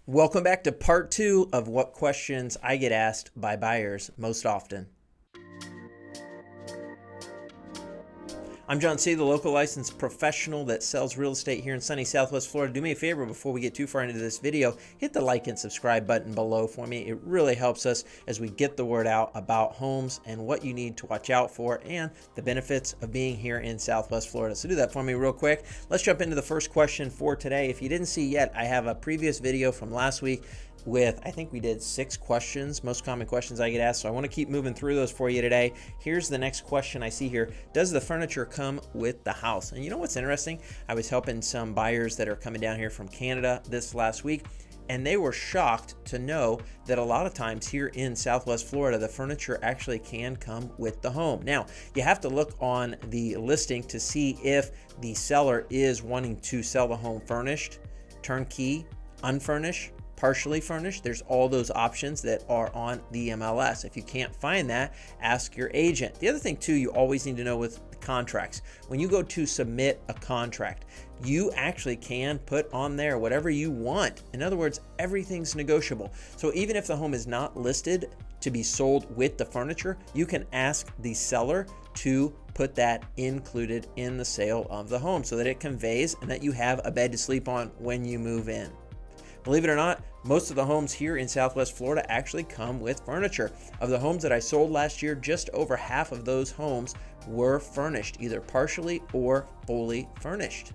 Welcome back to part two of what questions I get asked by buyers most often. I'm John C., the local licensed professional that sells real estate here in sunny Southwest Florida. Do me a favor before we get too far into this video, hit the like and subscribe button below for me. It really helps us as we get the word out about homes and what you need to watch out for and the benefits of being here in Southwest Florida. So do that for me real quick. Let's jump into the first question for today. If you didn't see yet, I have a previous video from last week with, I think we did 6 questions, most common questions I get asked. So I want to keep moving through those for you today. Here's the next question I see here. Does the furniture come with the house? And you know what's interesting? I was helping some buyers that are coming down here from Canada this last week, and they were shocked to know that a lot of times here in Southwest Florida, the furniture actually can come with the home. Now, you have to look on the listing to see if the seller is wanting to sell the home furnished, turnkey, unfurnished, partially furnished. There's all those options that are on the MLS. If you can't find that, ask your agent. The other thing too, you always need to know with contracts, when you go to submit a contract, you actually can put on there whatever you want. In other words, everything's negotiable. So even if the home is not listed to be sold with the furniture, you can ask the seller to put that included in the sale of the home so that it conveys and that you have a bed to sleep on when you move in. Believe it or not, most of the homes here in Southwest Florida actually come with furniture. Of the homes that I sold last year, just over half of those homes were furnished, either partially or fully furnished.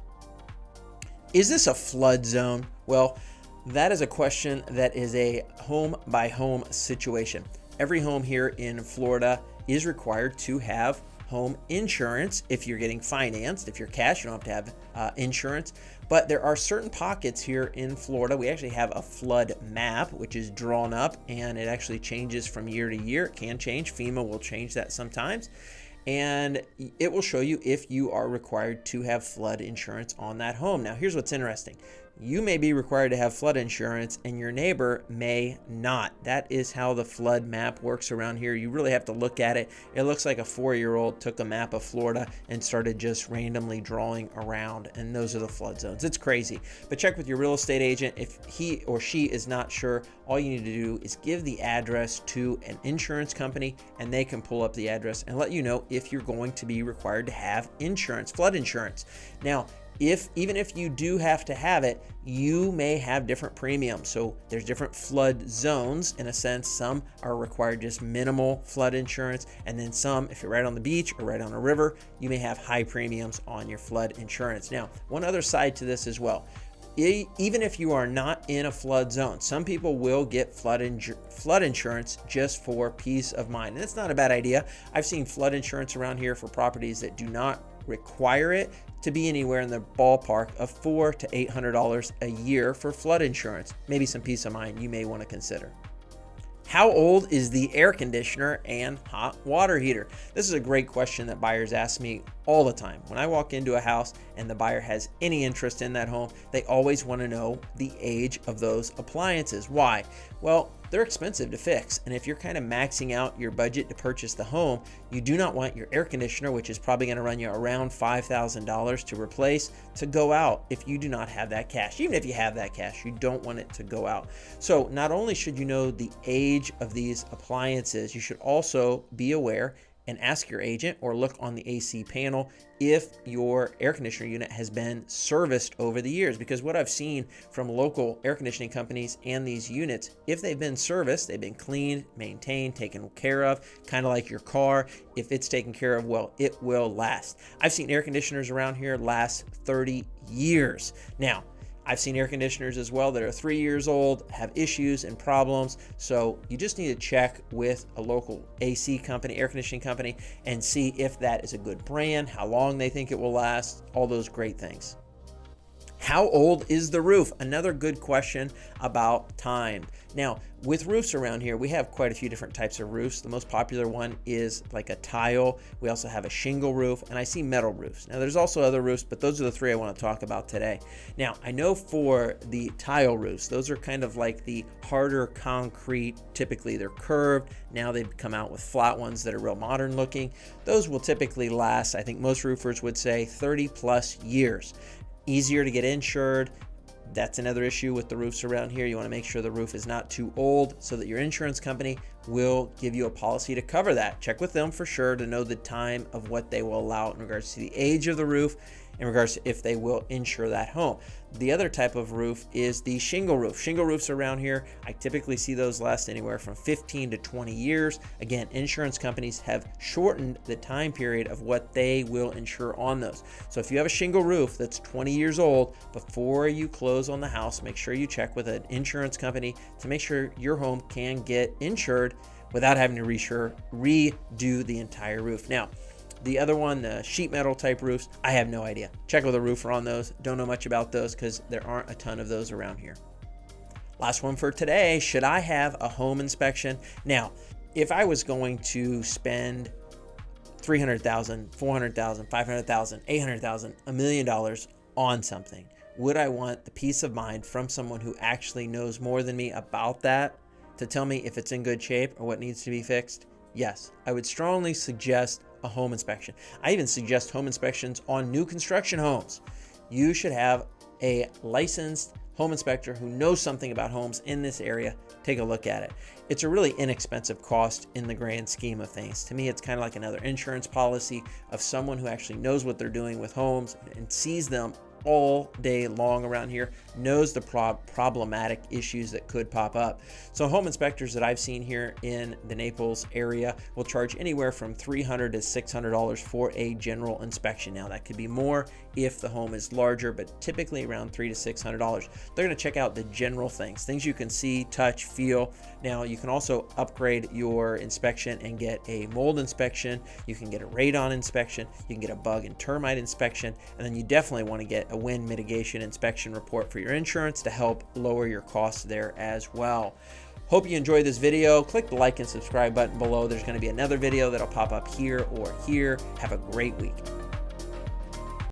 Is this a flood zone? Well, that is a question that is a home by home situation. Every home here in Florida is required to have home insurance. If you're getting financed, if you're cash, you don't have to have insurance. But there are certain pockets here in Florida. We actually have a flood map, which is drawn up, and it actually changes from year to year. It can change. FEMA will change that sometimes. And it will show you if you are required to have flood insurance on that home. Now, here's what's interesting. You may be required to have flood insurance and your neighbor may not. That is how the flood map works around here. You really have to look at it. It looks like a 4-year-old took a map of Florida and started just randomly drawing around, and those are the flood zones. It's crazy. But check with your real estate agent. If he or she is not sure, all you need to do is give the address to an insurance company and they can pull up the address and let you know if you're going to be required to have insurance, flood insurance. Now, even if you do have to have it, you may have different premiums. So there's different flood zones in a sense. Some are required just minimal flood insurance, and then some, if you're right on the beach or right on a river, you may have high premiums on your flood insurance. Now, one other side to this as well. Even if you are not in a flood zone, some people will get flood insurance just for peace of mind. And it's not a bad idea. I've seen flood insurance around here for properties that do not require it to be anywhere in the ballpark of $400 to $800 a year for flood insurance. Maybe some peace of mind you may want to consider. How old is the air conditioner and hot water heater? This is a great question that buyers ask me all the time. When I walk into a house and the buyer has any interest in that home, they always want to know the age of those appliances. Why? Well, they're expensive to fix. And if you're kind of maxing out your budget to purchase the home, you do not want your air conditioner, which is probably going to run you around $5,000 to replace, to go out if you do not have that cash. Even if you have that cash, you don't want it to go out. So not only should you know the age of these appliances, you should also be aware and ask your agent or look on the AC panel if your air conditioner unit has been serviced over the years. Because what I've seen from local air conditioning companies and these units, if they've been serviced, they've been cleaned, maintained, taken care of, kind of like your car. If it's taken care of well, it will last. I've seen air conditioners around here last 30 years. Now, I've seen air conditioners as well that are 3 years old, have issues and problems. So you just need to check with a local AC company, air conditioning company, and see if that is a good brand, how long they think it will last, all those great things. How old is the roof? Another good question about time. Now, with roofs around here, we have quite a few different types of roofs. The most popular one is like a tile. We also have a shingle roof, and I see metal roofs. Now, there's also other roofs, but those are the 3 I want to talk about today. Now, I know for the tile roofs, those are kind of like the harder concrete. Typically, they're curved. Now they've come out with flat ones that are real modern looking. Those will typically last, I think most roofers would say, 30 plus years. Easier to get insured, That's another issue with the roofs around here. You want to make sure the roof is not too old so that your insurance company will give you a policy to cover that. Check with them for sure to know the time of what they will allow in regards to the age of the roof, in regards to if they will insure that home. The other type of roof is the shingle roof. Shingle roofs around here, I typically see those last anywhere from 15 to 20 years. Again, insurance companies have shortened the time period of what they will insure on those. So if you have a shingle roof that's 20 years old, before you close on the house, make sure you check with an insurance company to make sure your home can get insured without having to redo the entire roof. Now, the other one, the sheet metal type roofs, I have no idea. Check with a roofer on those. Don't know much about those because there aren't a ton of those around here. Last one for today. Should I have a home inspection? Now, if I was going to spend $300,000, $400,000, $500,000, $800,000, $1 million on something, would I want the peace of mind from someone who actually knows more than me about that to tell me if it's in good shape or what needs to be fixed? Yes, I would strongly suggest a home inspection. I even suggest home inspections on new construction homes. You should have a licensed home inspector who knows something about homes in this area take a look at it. It's a really inexpensive cost in the grand scheme of things. To me, it's kind of like another insurance policy of someone who actually knows what they're doing with homes and sees them all day long around here, knows the problematic issues that could pop up. So home inspectors that I've seen here in the Naples area will charge anywhere from $300 to $600 for a general inspection. Now that could be more if the home is larger, but typically around $300 to $600. They're going to check out the general things you can see, touch, feel. Now you can also upgrade your inspection and get a mold inspection. You can get a radon inspection. You can get a bug and termite inspection, and then you definitely want to get a wind mitigation inspection report for your insurance to help lower your costs there as well. Hope you enjoyed this video. Click the like and subscribe button below. There's going to be another video that'll pop up here or here. Have a great week.